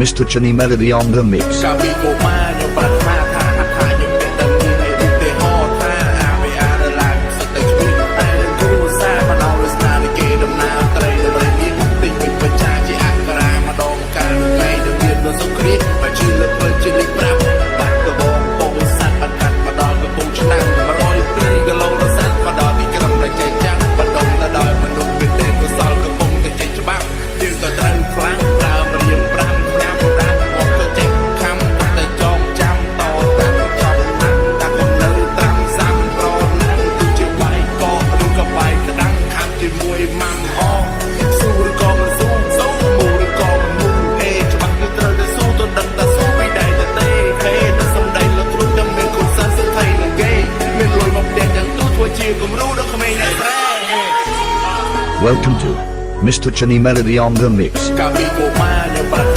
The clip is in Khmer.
Mr. Chani Melody on the mix. កាពីកុមារខ្ញុំប្រាថ្នាថាអត់ថាខ្ញុំមានតែមានឯរូបទេហោថាអាវាអារឡើងសឹកតែគ្មានតែនឹងគ្រួសារមកដល់ស្នានិគេដំណើរត្រីដើម្បីមានទិញពីបច្ចាជាអក្សរាម្ដងកាលថ្ងៃនឹងមានរសុខគ្រាបើជឿលើពិតជាលេខ5បាត់កបងពងសัตว์បាត់កាត់មកដល់កំពង់ឆ្នាំ102គីឡូរស័ក្តិមកដល់ទីក្រុងដែលចែកចាស់បណ្ដុំទៅដល់មនុស្សពីទេកុសលកំពុងតែចេញច្បាប់យើងក៏ត្រូវខ្លាំងដើមរៀង5ឆ្នាំដាច់មកទៅចេញខំតែចងចាំតតាំងចំណាំតាំងនៅត្រាំសាំប្រណាំគឺជាបាយកកឬក៏បាយក្តាំងខាំជាមួយម៉ាំអស៊ូឬក៏មិនស៊ូស៊ូមូឬក៏មិនមូច្បាស់គឺត្រូវតែស៊ូទៅដឹងតែស៊ូពីដែរតែទេហេទៅសំដីលើទ្រូងដឹងមានគុណសិនសិនថៃនឹងគេមានលួយមកផ្ទះទាំងទូធ្វើជាគំរូដល់ក្មេងអ្នកស្រែ Welcome to Mr. Chani Melody on the mix. កាពីកុមារខ្ញុំប្រា